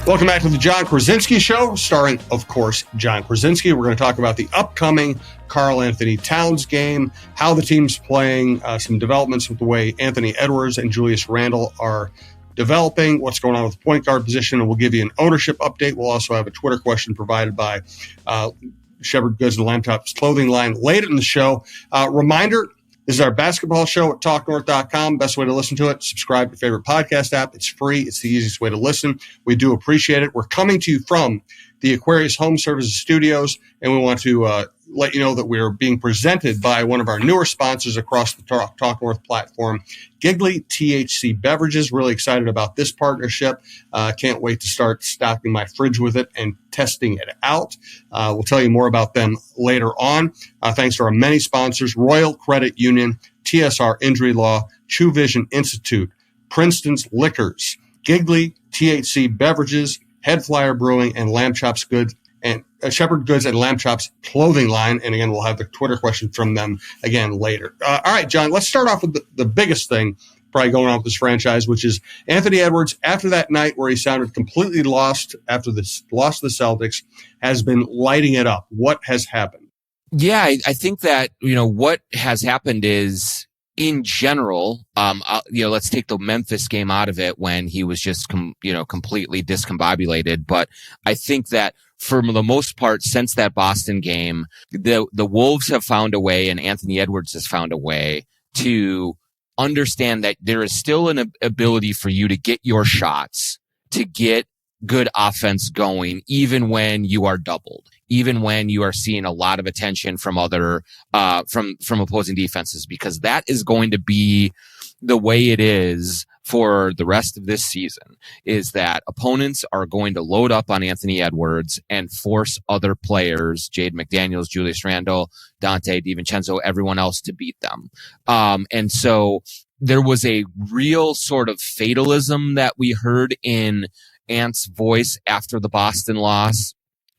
Welcome back to the Jon Krawczynski Show, starring, of course, Jon Krawczynski. We're going to talk about the upcoming Karl-Anthony Towns game, how the team's playing, some developments with the way Anthony Edwards and Julius Randle are developing, what's going on with the point guard position, and we'll give you an ownership update. We'll also have a Twitter question provided by Shepherd Goods and Lamb Chop's clothing line later in the show. Reminder, this is our basketball show at talknorth.com. Best way to listen to it, subscribe to your favorite podcast app. It's free. It's the easiest way to listen. We do appreciate it. We're coming to you from the Aquarius Home Services Studios, and we want to let you know that we're being presented by one of our newer sponsors across the Talk North platform, Giggly THC Beverages. Really excited about this partnership. Can't wait to start stocking my fridge with it and testing it out. We'll tell you more about them later on. Thanks to our many sponsors, Royal Credit Union, TSR Injury Law, True Vision Institute, Princeton's Liquors, Giggly THC Beverages, Head Flyer Brewing, and Lamb Chops Goods and Shepherd Goods and Lamb Chops clothing line. And again, we'll have the Twitter question from them again later. All right, John, let's start off with the biggest thing probably going on with this franchise, which is Anthony Edwards, after that night where he sounded completely lost after this loss to the Celtics, has been lighting it up. What has happened? Yeah, I think that, what has happened is, in general, let's take the Memphis game out of it when he was just, completely discombobulated. But I think that for the most part, since that Boston game, the Wolves have found a way, and Anthony Edwards has found a way to understand that there is still an ability for you to get your shots, to get good offense going, even when you are doubled, even when you are seeing a lot of attention from other, from opposing defenses, because that is going to be the way it is for the rest of this season, is that opponents are going to load up on Anthony Edwards and force other players, Jade McDaniels, Julius Randle, Dante DiVincenzo, everyone else to beat them. And so there was a real sort of fatalism that we heard in Ant's voice after the Boston loss,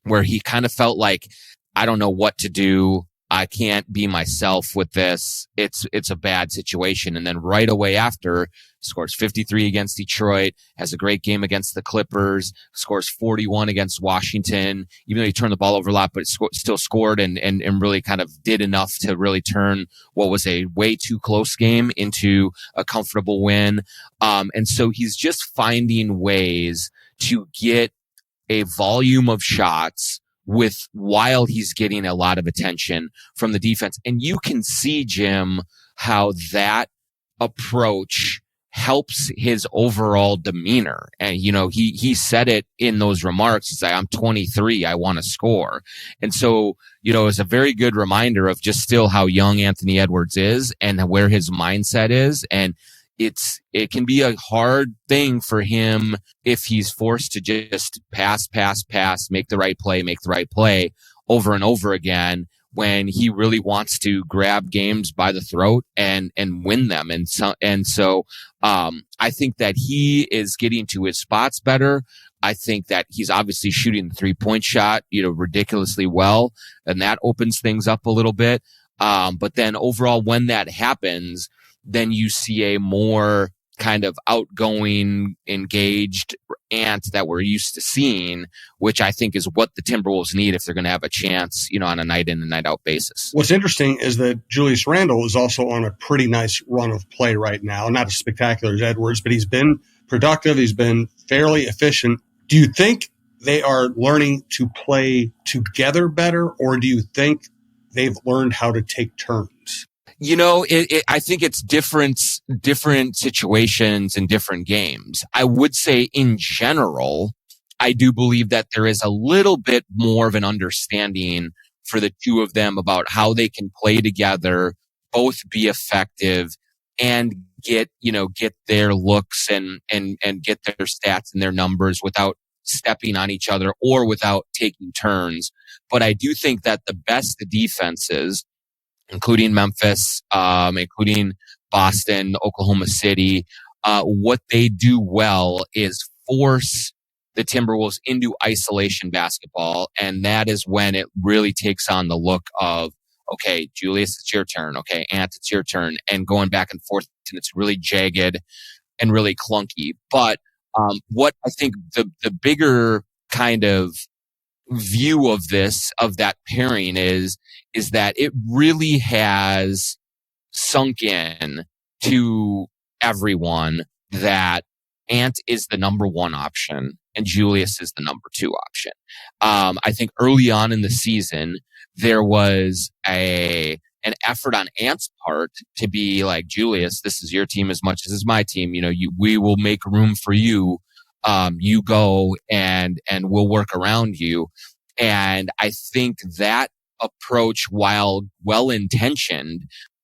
where he kind of felt like, I don't know what to do. I can't be myself with this. It's a bad situation. And then right away after, scores 53 against Detroit, has a great game against the Clippers, scores 41 against Washington, even though he turned the ball over a lot, but still scored and really kind of did enough to really turn what was a way too close game into a comfortable win. And so he's just finding ways to get a volume of shots while he's getting a lot of attention from the defense. And you can see, Jim, how that approach helps his overall demeanor. And, he said it in those remarks. He's like, I'm 23. I want to score. And so, it's a very good reminder of just still how young Anthony Edwards is and where his mindset is. And it can be a hard thing for him if he's forced to just pass, make the right play over and over again, when he really wants to grab games by the throat and win them. And so I think that he is getting to his spots better. I think that he's obviously shooting the 3-point shot, ridiculously well, and that opens things up a little bit. But then overall, when that happens, then you see a more kind of outgoing, engaged Ant that we're used to seeing, which I think is what the Timberwolves need if they're going to have a chance, on a night in and night out basis. What's interesting is that Julius Randle is also on a pretty nice run of play right now. Not as spectacular as Edwards, but he's been productive. He's been fairly efficient. Do you think they are learning to play together better, or do you think they've learned how to take turns? I think it's different situations in different games. I would say in general, I do believe that there is a little bit more of an understanding for the two of them about how they can play together, both be effective and get their looks and get their stats and their numbers without stepping on each other or without taking turns. But I do think that the best defenses, including Memphis, including Boston, Oklahoma City, what they do well is force the Timberwolves into isolation basketball. And that is when it really takes on the look of, okay, Julius, it's your turn. Okay, Ant, it's your turn. And going back and forth, and it's really jagged and really clunky. But What I think the bigger kind of view of that pairing is that it really has sunk in to everyone that Ant is the number one option and Julius is the number two option. I think early on in the season, there was an effort on Ant's part to be like, Julius, this is your team as much as it's my team. We will make room for you. You go and we'll work around you. And I think that approach, while well-intentioned,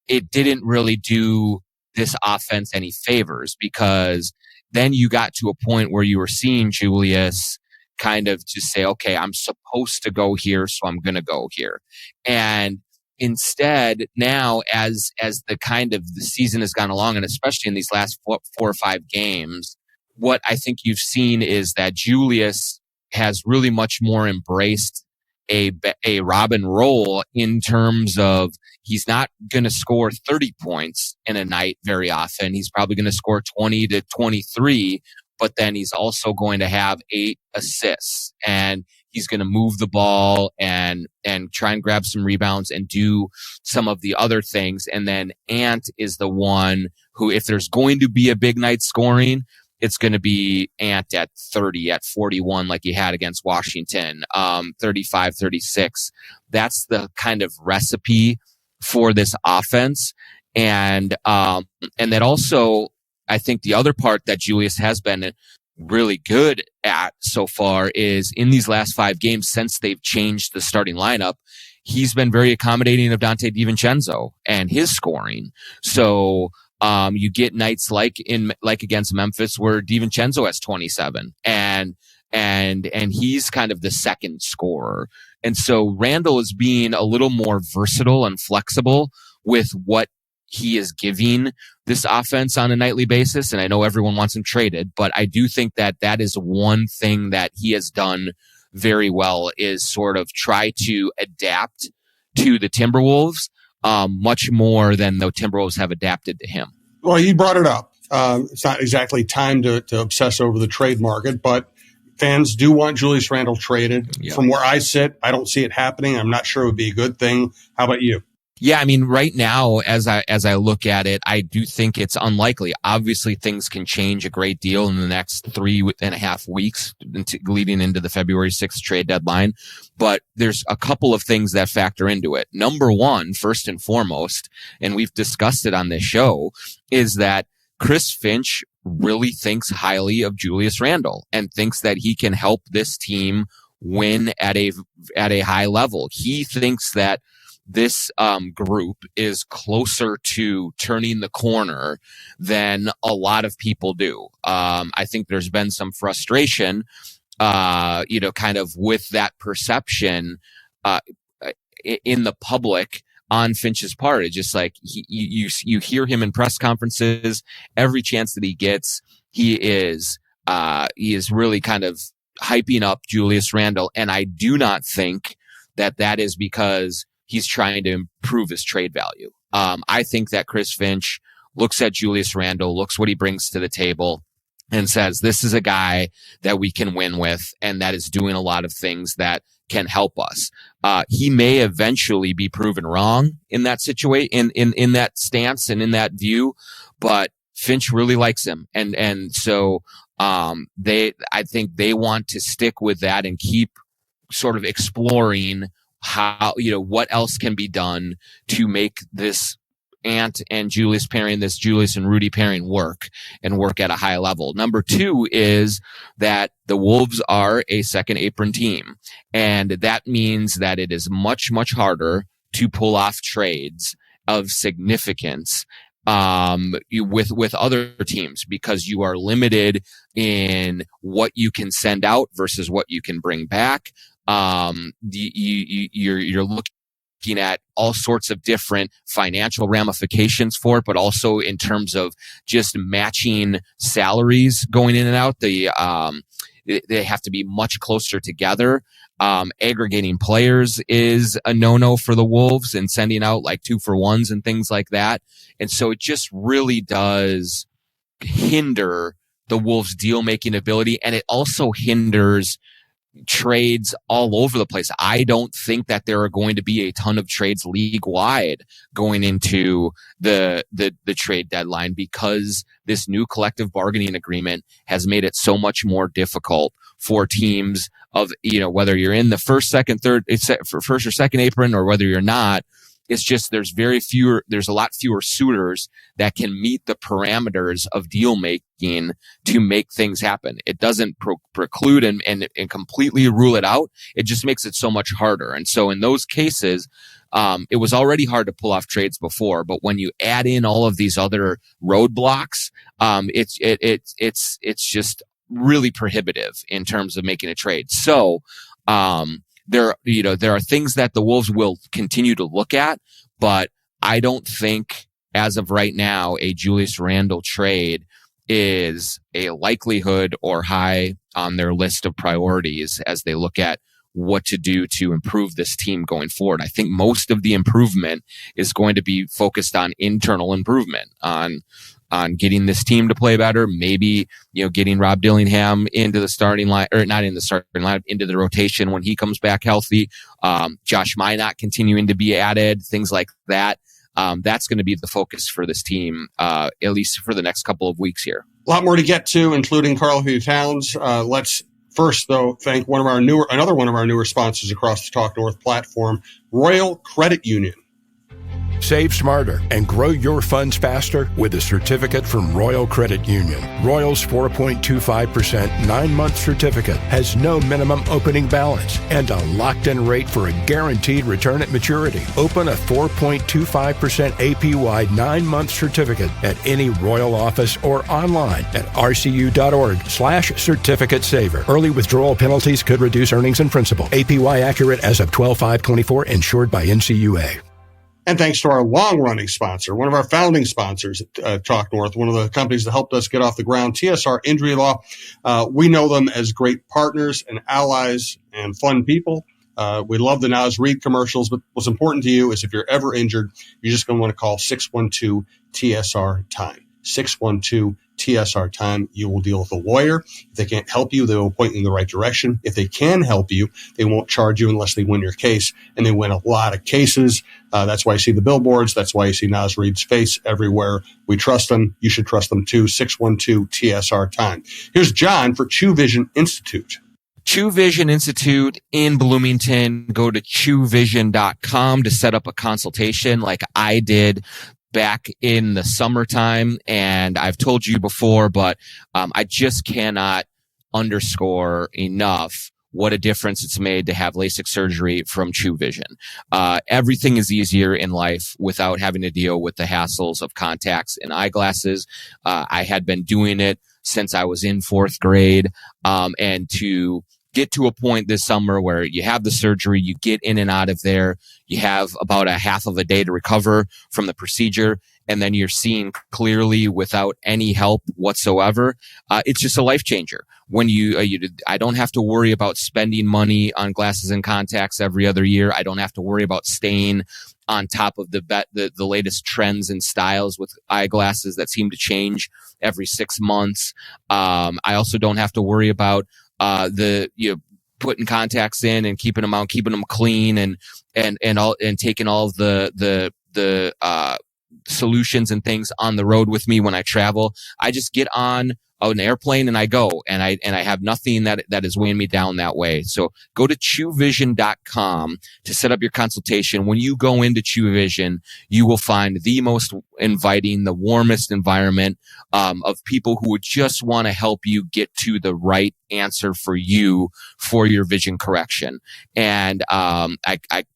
it didn't really do this offense any favors, because then you got to a point where you were seeing Julius kind of just say, okay, I'm supposed to go here, so I'm going to go here. And instead, now as the kind of the season has gone along, and especially in these last four or five games, what I think you've seen is that Julius has really much more embraced a Robin role, in terms of he's not going to score 30 points in a night very often. He's probably going to score 20 to 23, but then he's also going to have 8 assists, and he's going to move the ball and try and grab some rebounds and do some of the other things. And then Ant is the one who, if there's going to be a big night scoring, it's going to be Ant at 30, at 41, like he had against Washington, 35, 36. That's the kind of recipe for this offense. And that also, I think the other part that Julius has been really good at so far is, in these last 5 games since they've changed the starting lineup, he's been very accommodating of Dante DiVincenzo and his scoring. So you get nights like against Memphis where DiVincenzo has 27 and he's kind of the second scorer. And so Randle is being a little more versatile and flexible with what he is giving this offense on a nightly basis. And I know everyone wants him traded, but I do think that is one thing that he has done very well, is sort of try to adapt to the Timberwolves much more than the Timberwolves have adapted to him. Well, you brought it up. It's not exactly time to obsess over the trade market, but fans do want Julius Randle traded. Yeah. From where I sit, I don't see it happening. I'm not sure it would be a good thing. How about you? Yeah, I mean, right now, as I look at it, I do think it's unlikely. Obviously, things can change a great deal in the next 3.5 weeks leading into the February 6th trade deadline. But there's a couple of things that factor into it. Number one, first and foremost, and we've discussed it on this show, is that Chris Finch really thinks highly of Julius Randle and thinks that he can help this team win at a high level. He thinks that this group is closer to turning the corner than a lot of people do. I think there's been some frustration, kind of with that perception in the public on Finch's part. It's just like you hear him in press conferences every chance that he gets. He is really kind of hyping up Julius Randle, and I do not think that is because he's trying to improve his trade value. I think that Chris Finch looks at Julius Randle, looks what he brings to the table, and says, this is a guy that we can win with, and that is doing a lot of things that can help us. He may eventually be proven wrong in that situation, in that stance and in that view, but Finch really likes him. And so, I think they want to stick with that and keep sort of exploring how, what else can be done to make this Ant and Julius pairing, this Julius and Rudy pairing work at a high level. Number two is that the Wolves are a second apron team. And that means that it is much, much harder to pull off trades of significance with other teams, because you are limited in what you can send out versus what you can bring back. You're looking at all sorts of different financial ramifications for it, but also in terms of just matching salaries going in and out. They have to be much closer together. Aggregating players is a no-no for the Wolves, and sending out like 2-for-1s and things like that. And so it just really does hinder the Wolves' deal-making ability, and it also hinders trades all over the place. I don't think that there are going to be a ton of trades league-wide going into the trade deadline, because this new collective bargaining agreement has made it so much more difficult for teams of, whether you're in the first or second apron, or whether you're not. It's just there's a lot fewer suitors that can meet the parameters of deal making to make things happen. It doesn't preclude and completely rule it out. It just makes it so much harder. And so in those cases, it was already hard to pull off trades before, but when you add in all of these other roadblocks, it's just really prohibitive in terms of making a trade. So, there are things that the Wolves will continue to look at, but I don't think as of right now, a Julius Randle trade is a likelihood or high on their list of priorities as they look at what to do to improve this team going forward. I think most of the improvement is going to be focused on internal improvement, on getting this team to play better, maybe, getting Rob Dillingham into the starting line, or not in the starting line, into the rotation when he comes back healthy. Josh Minot continuing to be added, things like that. That's going to be the focus for this team, at least for the next couple of weeks here. A lot more to get to, including Karl-Anthony Towns. Let's first, though, thank another one of our newer sponsors across the Talk North platform, Royal Credit Union. Save smarter and grow your funds faster with a certificate from Royal Credit Union. Royal's 4.25% 9-month certificate has no minimum opening balance and a locked-in rate for a guaranteed return at maturity. Open a 4.25% APY 9-month certificate at any Royal office or online at rcu.org/certificate saver. Early withdrawal penalties could reduce earnings and principal. APY accurate as of 12/5/24, insured by NCUA. And thanks to our long-running sponsor, one of our founding sponsors at Talk North, one of the companies that helped us get off the ground, TSR Injury Law. We know them as great partners and allies and fun people. We love the Nas Reed commercials, but what's important to you is if you're ever injured, you're just going to want to call 612-TSR-TIME. 612-TSR-TIME. You will deal with a lawyer. If they can't help you, they will point you in the right direction. If they can help you, they won't charge you unless they win your case, and they win a lot of cases. That's why you see the billboards. That's why you see Nas Reed's face everywhere. We trust them. You should trust them too. 612-TSR-TIME. Here's John for True Vision Institute. True Vision Institute in Bloomington. Go to truevision.com to set up a consultation like I did back in the summertime. And I've told you before, but I just cannot underscore enough what a difference it's made to have LASIK surgery from True Vision. Everything is easier in life without having to deal with the hassles of contacts and eyeglasses. I had been doing it since I was in 4th grade. And to get to a point this summer where you have the surgery, you get in and out of there, you have about a half of a day to recover from the procedure, and then you're seeing clearly without any help whatsoever. It's just a life changer. When I don't have to worry about spending money on glasses and contacts every other year. I don't have to worry about staying on top of the latest trends and styles with eyeglasses that seem to change every 6 months. I also don't have to worry about putting contacts in and keeping them out, keeping them clean, and taking all of the solutions and things on the road with me when I travel. I just get on an airplane and I go, and I have nothing that is weighing me down that way. So go to truevision.com to set up your consultation. When you go into True Vision, you will find the most inviting, the warmest environment of people who would just want to help you get to the right answer for you for your vision correction. And I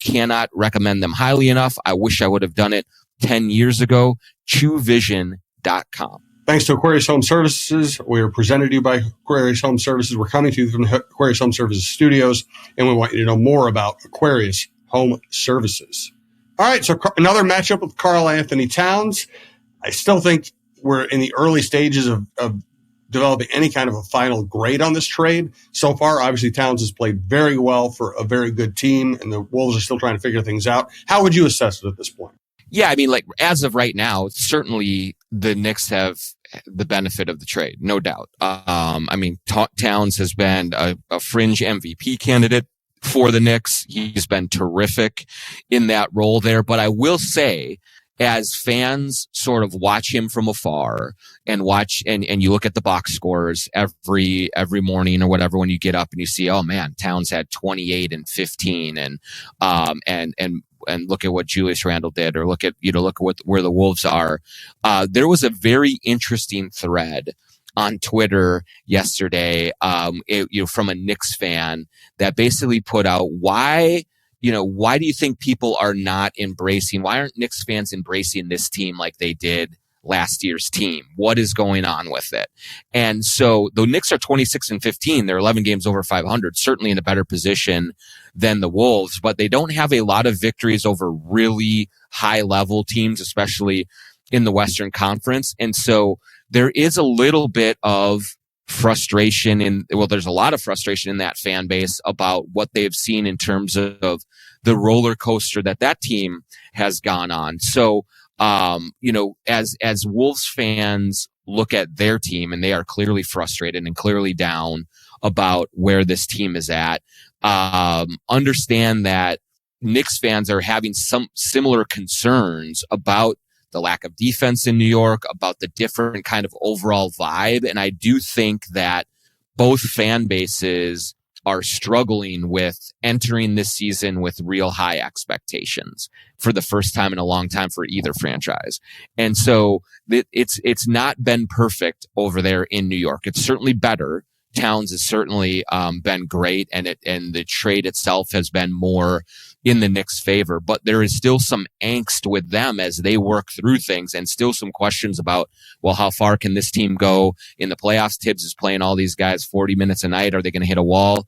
cannot recommend them highly enough. I wish I would have done it 10 years ago. truevision.com. Thanks to Aquarius Home Services. We are presented to you by Aquarius Home Services. We're coming to you from the Aquarius Home Services studios, and we want you to know more about Aquarius Home Services. All right, so another matchup with Karl-Anthony Towns. I still think we're in the early stages of developing any kind of a final grade on this trade. So far, obviously, Towns has played very well for a very good team, and the Wolves are still trying to figure things out. How would you assess it at this point? Yeah, I mean, like as of right now, certainly the Knicks have the benefit of the trade, no doubt. I mean, Towns has been a fringe MVP candidate for the Knicks. He's been terrific in that role there. But I will say, as fans sort of watch him from afar and watch, and you look at the box scores every morning or whatever, when you get up and you see, oh man, Towns had 28 and 15 and look at what Julius Randle did, or look at where the Wolves are. There was a very interesting thread on Twitter yesterday, from a Knicks fan that basically put out why do you think people are not embracing? Why aren't Knicks fans embracing this team like they did last year's team? What is going on with it? And so the Knicks are 26 and 15. They're 11 games over 500, certainly in a better position than the Wolves, but they don't have a lot of victories over really high level teams, especially in the Western Conference. And so there is a little bit of frustration there's a lot of frustration in that fan base about what they've seen in terms of the roller coaster that team has gone on. So, as Wolves fans look at their team, and they are clearly frustrated and clearly down about where this team is at, understand that Knicks fans are having some similar concerns about the lack of defense in New York, about the different kind of overall vibe. And I do think that both fan bases are struggling with entering this season with real high expectations for the first time in a long time for either franchise. And so it's not been perfect over there in New York. It's certainly better. Towns has certainly been great, and the trade itself has been more in the Knicks' favor. But there is still some angst with them as they work through things, and still some questions about, well, how far can this team go in the playoffs? Tibbs is playing all these guys 40 minutes a night. Are they going to hit a wall?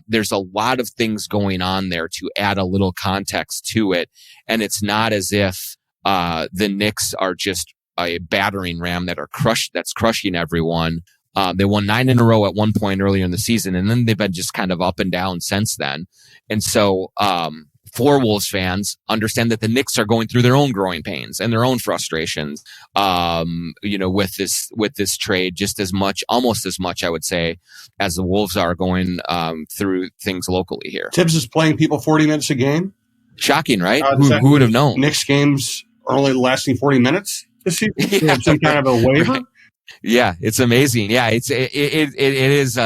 There's a lot of things going on there to add a little context to it, and it's not as if the Knicks are just a battering ram that's crushing everyone. They won 9 in a row at one point earlier in the season, and then they've been just kind of up and down since then. And so, for Wolves fans, understand that the Knicks are going through their own growing pains and their own frustrations, with this trade almost as much, I would say, as the Wolves are going through things locally here. Tibbs is playing people 40 minutes a game. Shocking, right? Who would have known? Knicks games are only lasting 40 minutes this season. Yeah. Some kind of a waiver. Right. Yeah, it's amazing. Yeah, it is.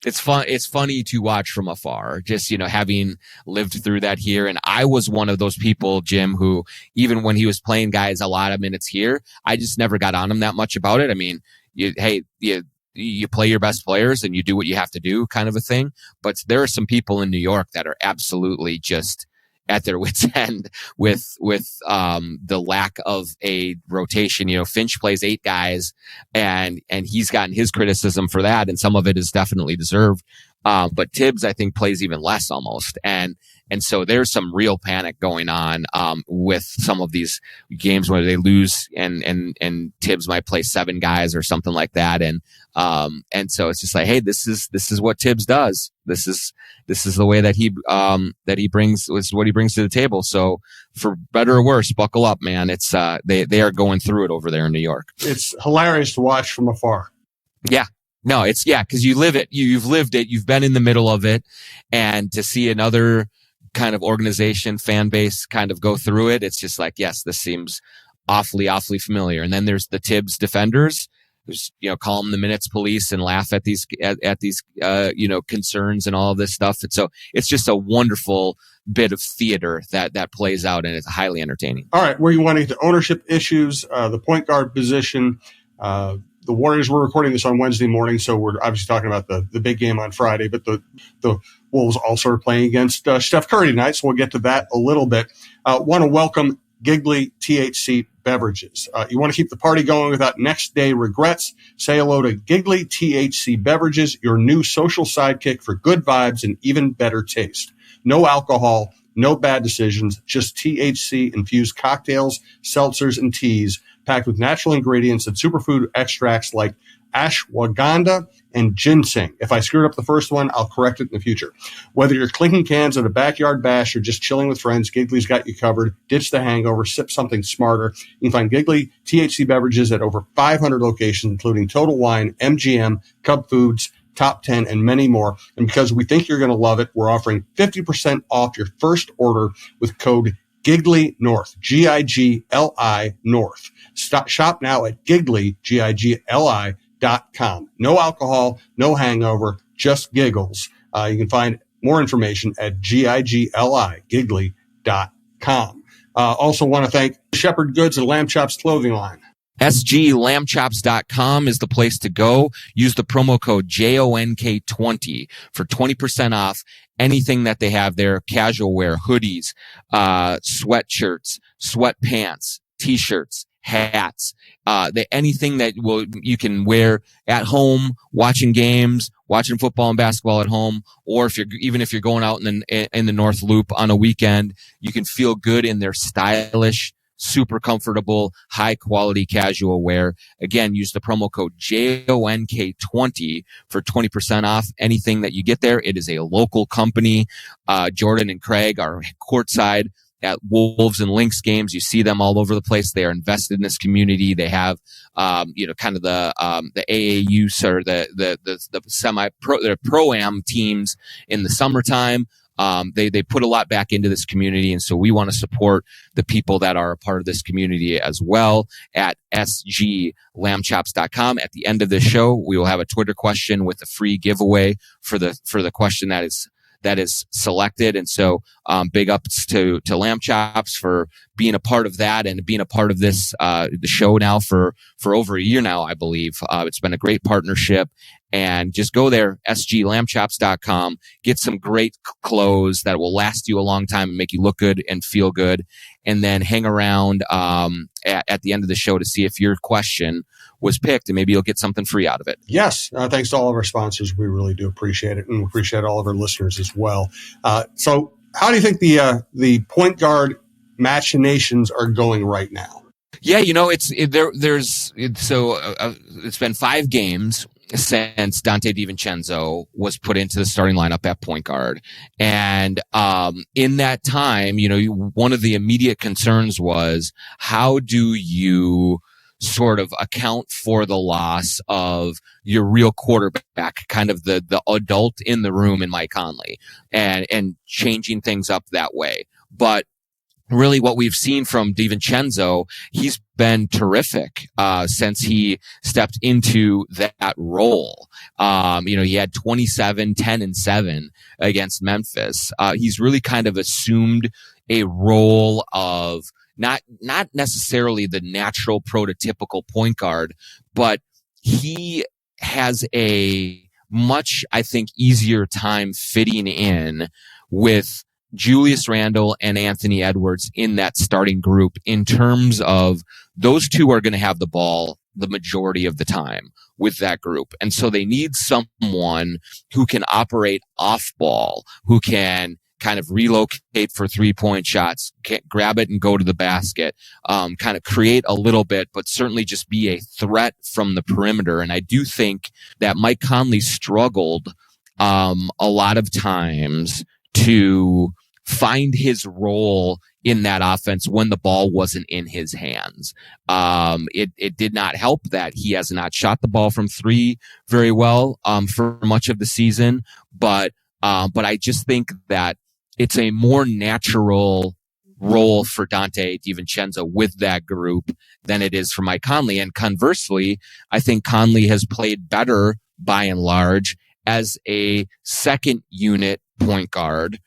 It's fun. It's funny to watch from afar, just, having lived through that here. And I was one of those people, Jim, who even when he was playing guys a lot of minutes here, I just never got on him that much about it. I mean, you play your best players and you do what you have to do, kind of a thing. But there are some people in New York that are absolutely just at their wits' end with the lack of a rotation. Finch plays 8 guys, and he's gotten his criticism for that, and some of it is definitely deserved. But Tibbs, I think, plays even less almost, and so there's some real panic going on with some of these games where they lose, and Tibbs might play 7 guys or something like that, and so it's just like, hey, this is what Tibbs does. This is the way that he brings. This is what he brings to the table. So for better or worse, buckle up, man. It's they are going through it over there in New York. It's hilarious to watch from afar. Yeah. No, because you live it. You've lived it. You've been in the middle of it, and to see another kind of organization, fan base kind of go through it, it's just like, yes, this seems awfully familiar. And then there's the Tibbs defenders, who's, call them the minutes police and laugh at these concerns and all of this stuff. And so it's just a wonderful bit of theater that plays out, and it's highly entertaining. All right, where you want to get to ownership issues, the point guard position. The Warriors, we're recording this on Wednesday morning, so we're obviously talking about the big game on Friday, but the Wolves also are playing against Steph Curry tonight, so we'll get to that a little bit. Want to welcome Giggly THC Beverages. You want to keep the party going without next day regrets? Say hello to Giggly THC Beverages, your new social sidekick for good vibes and even better taste. No alcohol, no bad decisions, just THC-infused cocktails, seltzers, and teas packed with natural ingredients and superfood extracts like ashwagandha and ginseng. If I screwed up the first one, I'll correct it in the future. Whether you're clinking cans at a backyard bash or just chilling with friends, Giggly's got you covered. Ditch the hangover, sip something smarter. You can find Giggly THC beverages at over 500 locations, including Total Wine, MGM, Cub Foods, Top 10, and many more. And because we think you're going to love it, we're offering 50% off your first order with code Giggly North, Gigli North. Shop now at Giggly, Gigli.com. No alcohol, no hangover, just giggles. You can find more information at Gigli.com. Also want to thank Shepherd Goods and Lamb Chops clothing line. SGLambchops.com is the place to go. Use the promo code JONK20 for 20% off anything that they have there. Casual wear, hoodies, sweatshirts, sweatpants, t-shirts, hats, anything that you can wear at home, watching games, watching football and basketball at home, or if you're going out in the North Loop on a weekend, you can feel good in their stylish, super comfortable, high quality casual wear. Again, use the promo code JONK20 for 20% off anything that you get there. It is a local company. Jordan and Craig are courtside at Wolves and Lynx games. You see them all over the place. They are invested in this community. They have, kind of the AAU or the semi-pro, their pro-am teams in the summertime. They put a lot back into this community. And so we want to support the people that are a part of this community as well at sglambchops.com. At the end of this show, we will have a Twitter question with a free giveaway for the question that is selected. And so, big ups to Lamb Chops for being a part of that and being a part of this, the show now for over a year now, I believe. It's been a great partnership. And just go there, sglambchops.com, get some great clothes that will last you a long time and make you look good and feel good. And then hang around, at the end of the show to see if your question was picked, and maybe you'll get something free out of it. Yes. Thanks to all of our sponsors. We really do appreciate it, and appreciate all of our listeners as well. So how do you think the point guard machinations are going right now? Yeah, it's been 5 games since Dante DiVincenzo was put into the starting lineup at point guard. And in that time, one of the immediate concerns was, how do you sort of account for the loss of your real quarterback, kind of the adult in the room in Mike Conley, and changing things up that way. But really what we've seen from DiVincenzo, he's been terrific, since he stepped into that role. He had 27, 10 and 7 against Memphis. He's really kind of assumed a role of not necessarily the natural prototypical point guard, but he has a much, I think, easier time fitting in with Julius Randle and Anthony Edwards in that starting group, in terms of those two are going to have the ball the majority of the time with that group. And so they need someone who can operate off ball, who can kind of relocate for 3-point shots, grab it and go to the basket, kind of create a little bit, but certainly just be a threat from the perimeter. And I do think that Mike Conley struggled a lot of times to find his role in that offense when the ball wasn't in his hands. It did not help that he has not shot the ball from 3 very well for much of the season, but I just think that it's a more natural role for Dante DiVincenzo with that group than it is for Mike Conley. And conversely, I think Conley has played better by and large as a second unit point guard,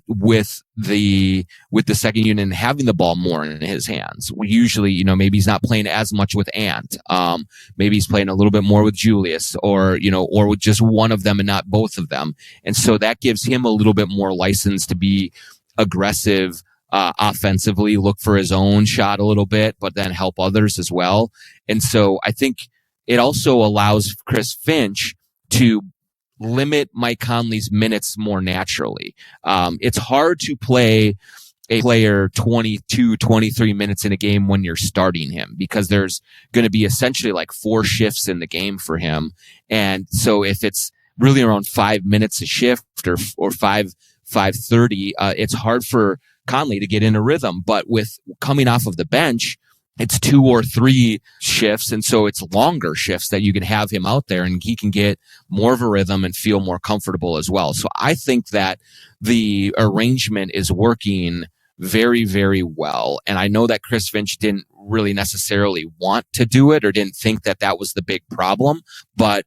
with the second unit and having the ball more in his hands. We usually, maybe he's not playing as much with Ant. Maybe he's playing a little bit more with Julius, or with just one of them and not both of them. And so that gives him a little bit more license to be aggressive, offensively, look for his own shot a little bit, but then help others as well. And so I think it also allows Chris Finch to limit Mike Conley's minutes more naturally. It's hard to play a player 22, 23 minutes in a game when you're starting him, because there's going to be essentially like 4 shifts in the game for him. And so if it's really around 5 minutes a shift or 5:30, it's hard for Conley to get in a rhythm. But with coming off of the bench, it's 2 or 3 shifts. And so it's longer shifts that you can have him out there and he can get more of a rhythm and feel more comfortable as well. So I think that the arrangement is working very, very well. And I know that Chris Finch didn't really necessarily want to do it or didn't think that that was the big problem. But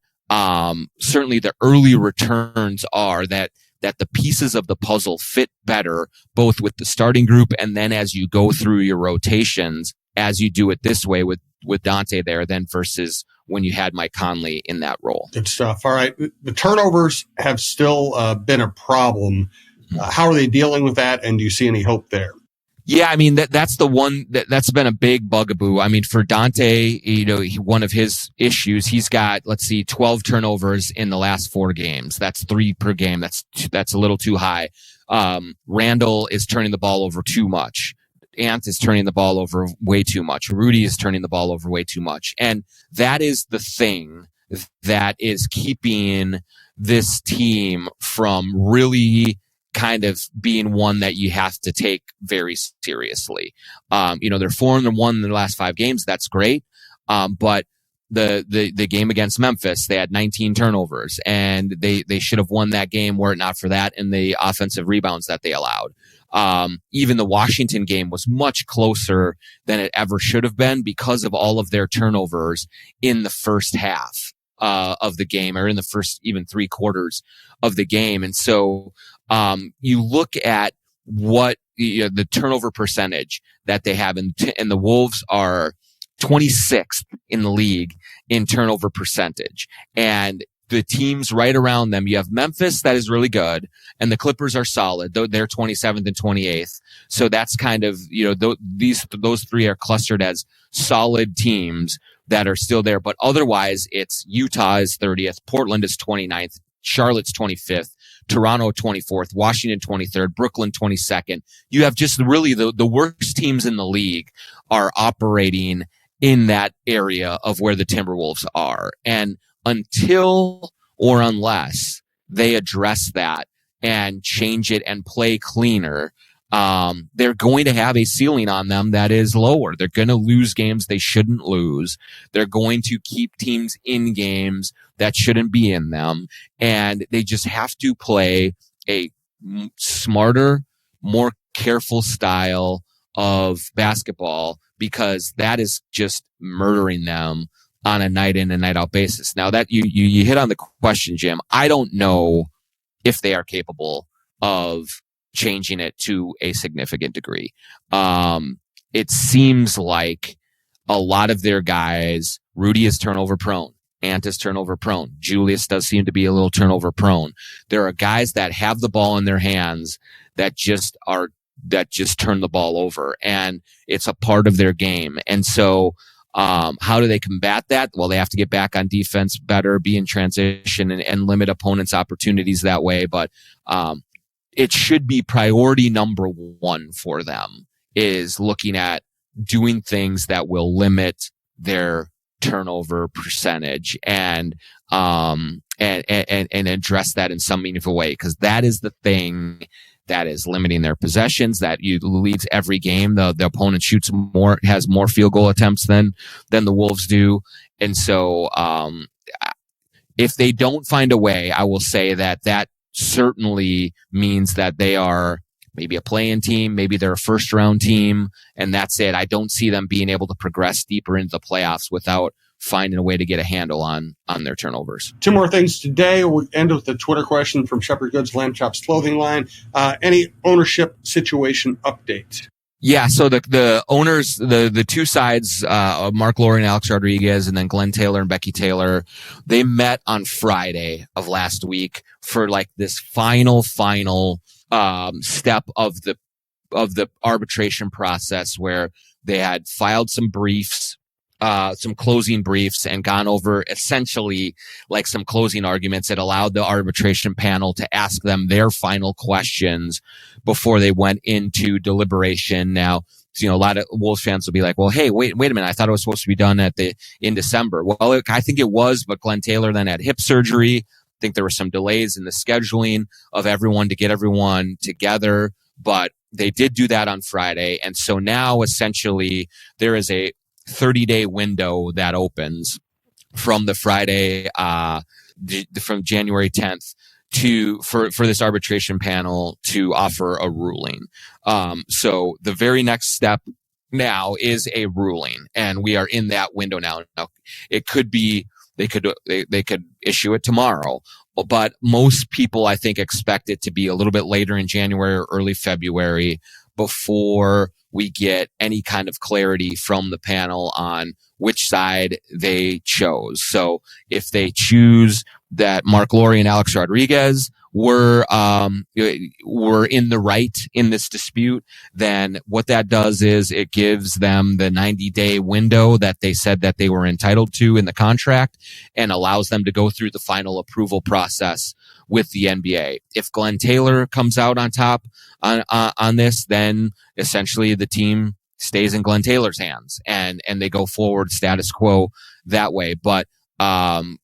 certainly the early returns are that the pieces of the puzzle fit better, both with the starting group and then as you go through your rotations, as you do it this way with Dante there, then versus when you had Mike Conley in that role. Good stuff. All right. The turnovers have still been a problem. How are they dealing with that? And do you see any hope there? Yeah, I mean, that's the one that's been a big bugaboo. I mean, for Dante, one of his issues, he's got, 12 turnovers in the last 4 games. That's 3 per game. That's a little too high. Randle is turning the ball over too much. Ant is turning the ball over way too much. Rudy is turning the ball over way too much. And that is the thing that is keeping this team from really kind of being one that you have to take very seriously. They're 4-1 in the last 5 games. That's great. But the game against Memphis, they had 19 turnovers and they should have won that game were it not for that and the offensive rebounds that they allowed. Even the Washington game was much closer than it ever should have been because of all of their turnovers in the first half of the game, or in the first even 3 quarters of the game. And so you look at what the turnover percentage that they have, and the Wolves are 26th in the league in turnover percentage. And the teams right around them, you have Memphis that is really good, and the Clippers are solid, though they're 27th and 28th. So that's kind of, those 3 are clustered as solid teams that are still there. But otherwise, it's Utah is 30th, Portland is 29th, Charlotte's 25th, Toronto 24th, Washington 23rd, Brooklyn 22nd. You have just really the worst teams in the league are operating in that area of where the Timberwolves are. And until or unless they address that and change it and play cleaner, they're going to have a ceiling on them that is lower. They're going to lose games they shouldn't lose. They're going to keep teams in games that shouldn't be in them. And they just have to play a smarter, more careful style of basketball, because that is just murdering them on a night in and night out basis. Now that you hit on the question, Jim, I don't know if they are capable of changing it to a significant degree. It seems like a lot of their guys, Rudy is turnover prone. Ant is turnover prone. Julius does seem to be a little turnover prone. There are guys that have the ball in their hands that just turn the ball over, and it's a part of their game. And so, how do they combat that? Well, they have to get back on defense better, be in transition, and limit opponents' opportunities that way. But, it should be priority number 1 for them, is looking at doing things that will limit their turnover percentage and address that in some meaningful way, because that is the thing that is limiting their possessions, that leads every game. The opponent has more field goal attempts than the Wolves do. And so, if they don't find a way, I will say that certainly means that they are maybe a play-in team, maybe they're a first-round team, and that's it. I don't see them being able to progress deeper into the playoffs without finding a way to get a handle on their turnovers. 2 more things today. We'll end with the Twitter question from Shepherd Goods Lamb Chops Clothing Line. Any ownership situation updates? Yeah, so the owners, the 2 sides, Mark Lowry and Alex Rodriguez, and then Glenn Taylor and Becky Taylor, they met on Friday of last week for this final step of the arbitration process, where they had filed some briefs some closing briefs and gone over essentially like some closing arguments that allowed the arbitration panel to ask them their final questions before they went into deliberation. Now, a lot of Wolves fans will be like, well, hey, wait a minute. I thought it was supposed to be done in December. Well, I think it was, but Glenn Taylor then had hip surgery. I think there were some delays in the scheduling of everyone to get everyone together, but they did do that on Friday. And so now essentially there is a 30-day window that opens from the Friday, from January 10th for this arbitration panel to offer a ruling. So the very next step now is a ruling, and we are in that window now. Now it could be, they could issue it tomorrow, but most people I think expect it to be a little bit later in January or early February before we get any kind of clarity from the panel on which side they chose. So if they choose that Mark Lowry and Alex Rodriguez were in the right in this dispute, then what that does is it gives them the 90-day window that they said that they were entitled to in the contract and allows them to go through the final approval process with the NBA. If Glenn Taylor comes out on top on this, then essentially the team stays in Glenn Taylor's hands and they go forward status quo that way. But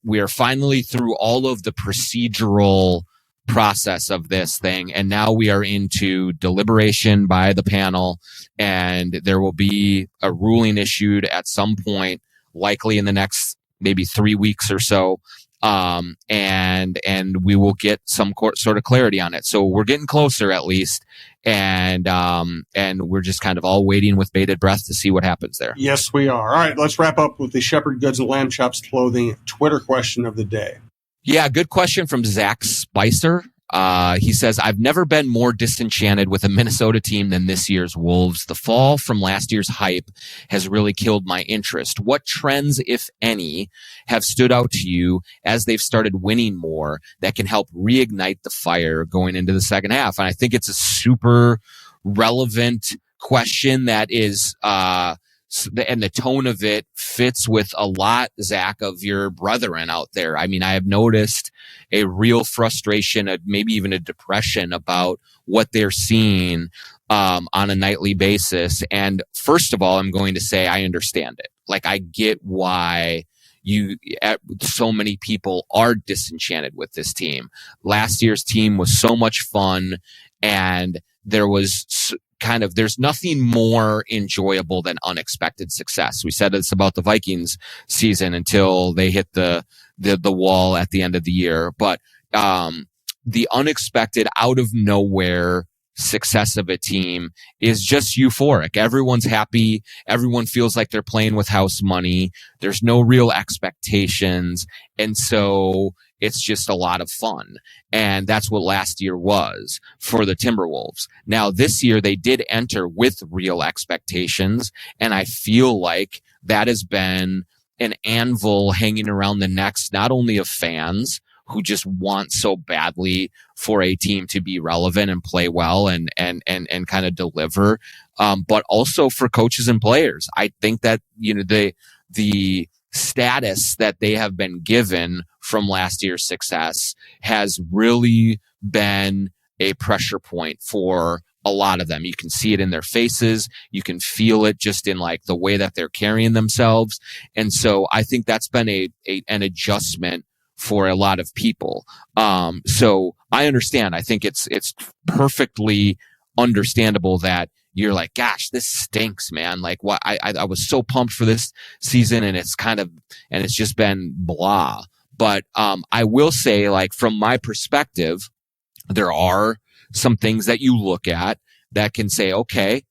we are finally through all of the procedural process of this thing, and now we are into deliberation by the panel, and there will be a ruling issued at some point, likely in the next maybe 3 weeks or so. And we will get some sort of clarity on it. So we're getting closer at least. And we're just kind of all waiting with bated breath to see what happens there. Yes, we are. All right, let's wrap up with the Shepherd Goods and Lamb Chops Clothing Twitter question of the day. Yeah, good question from Zach Spicer. He says, I've never been more disenchanted with a Minnesota team than this year's Wolves. The fall from last year's hype has really killed my interest. What trends, if any, have stood out to you as they've started winning more that can help reignite the fire going into the second half? And I think it's a super relevant question that is, and the tone of it fits with a lot, Zach, of your brethren out there. I mean, I have noticed a real frustration, maybe even a depression about what they're seeing on a nightly basis. And first of all, I'm going to say I understand it. Like, I get why so many people are disenchanted with this team. Last year's team was so much fun, and there's nothing more enjoyable than unexpected success. We said this about the Vikings season until they hit the wall at the end of the year. But the unexpected, out of nowhere success of a team is just euphoric. Everyone's happy. Everyone feels like they're playing with house money. There's no real expectations. And so it's just a lot of fun. And that's what last year was for the Timberwolves. Now, this year, they did enter with real expectations. And I feel like that has been an anvil hanging around the necks, not only of fans who just want so badly for a team to be relevant and play well and kind of deliver, but also for coaches and players. I think that, the status that they have been given from last year's success has really been a pressure point for a lot of them. You can see it in their faces. You can feel it just in like the way that they're carrying themselves. And so I think that's been an adjustment for a lot of people. So I understand. I think it's perfectly understandable that you're like, gosh, this stinks, man. Like, what? I was so pumped for this season, and it's just been blah. But I will say, like, from my perspective, there are some things that you look at that can say, okay,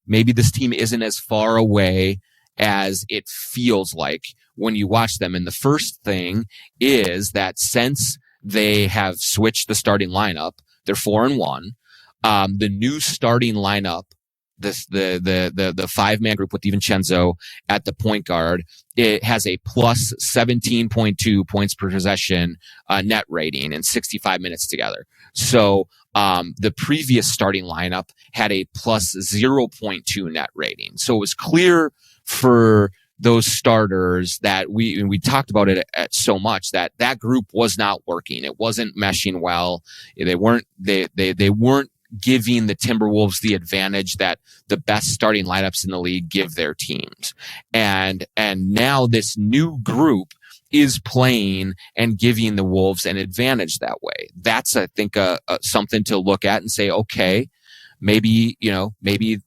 maybe this team isn't as far away as it feels like when you watch them. And the first thing is that since they have switched the starting lineup, they're 4-1. The new starting lineup, the 5-man group with DiVincenzo at the point guard, it has a plus 17.2 points per possession net rating in 65 minutes together. So the previous starting lineup had a plus 0.2 net rating. So it was clear for those starters that we talked about it at so much that group was not working. It wasn't meshing well. They weren't giving the Timberwolves the advantage that the best starting lineups in the league give their teams. And now this new group is playing and giving the Wolves an advantage that way. That's, I think, something to look at and say, okay, maybe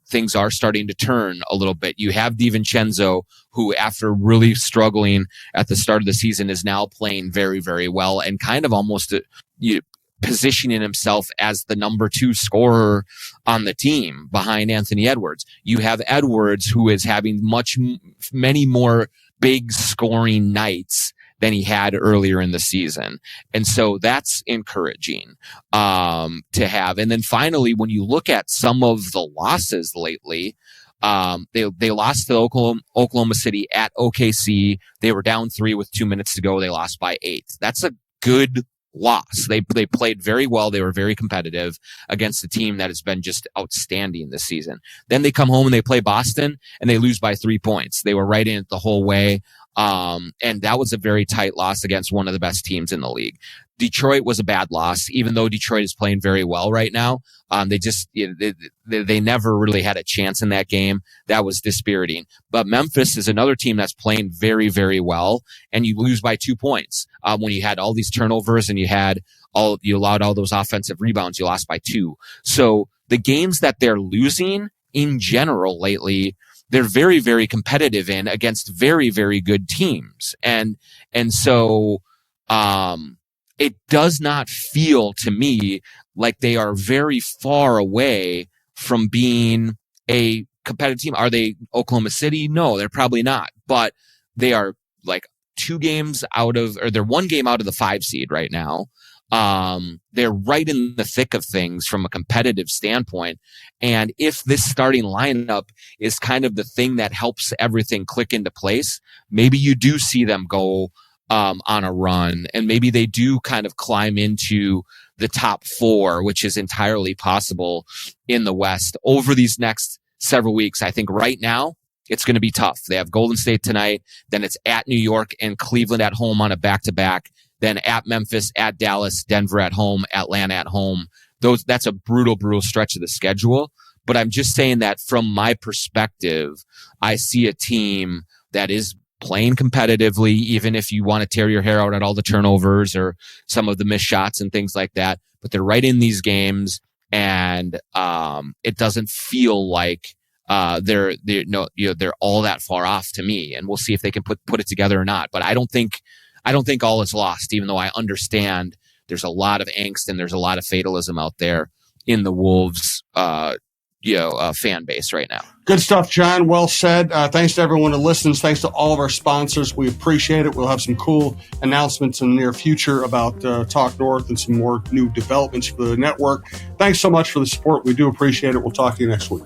things are starting to turn a little bit. You have DiVincenzo, who after really struggling at the start of the season is now playing very, very well and kind of almost positioning himself as the number 2 scorer on the team behind Anthony Edwards. You have Edwards, who is having many more big scoring nights than he had earlier in the season. And so that's encouraging to have. And then finally, when you look at some of the losses lately, they lost to Oklahoma City at OKC. They were down 3 with 2 minutes to go. They lost by 8. That's a good loss. They played very well. They were very competitive against a team that has been just outstanding this season. Then they come home and they play Boston and they lose by 3 points. They were right in it the whole way. And that was a very tight loss against one of the best teams in the league. Detroit was a bad loss, even though Detroit is playing very well right now. They never really had a chance in that game. That was dispiriting. But Memphis is another team that's playing very, very well, and you lose by 2 points. When you had all these turnovers and you allowed all those offensive rebounds, you lost by 2. So the games that they're losing in general lately, they're very, very competitive in against very, very good teams. And so, it does not feel to me like they are very far away from being a competitive team. Are they Oklahoma City? No, they're probably not, but they are like 2 games out of, or they're 1 game out of the 5 seed right now. They're right in the thick of things from a competitive standpoint. And if this starting lineup is kind of the thing that helps everything click into place, maybe you do see them go on a run, and maybe they do kind of climb into the top 4, which is entirely possible in the West over these next several weeks. I think right now it's going to be tough. They have Golden State tonight, then it's at New York and Cleveland at home on a back-to-back, then at Memphis, at Dallas, Denver at home, Atlanta at home. That's a brutal stretch of the schedule. But I'm just saying that from my perspective, I see a team that is playing competitively, even if you want to tear your hair out at all the turnovers or some of the missed shots and things like that. But they're right in these games, and it doesn't feel like they're all that far off to me. And we'll see if they can put it together or not. But I don't think all is lost, even though I understand there's a lot of angst and there's a lot of fatalism out there in the Wolves fan base right now. Good stuff, John. Well said. Thanks to everyone who listens. Thanks to all of our sponsors. We appreciate it. We'll have some cool announcements in the near future about Talk North and some more new developments for the network. Thanks so much for the support. We do appreciate it. We'll talk to you next week.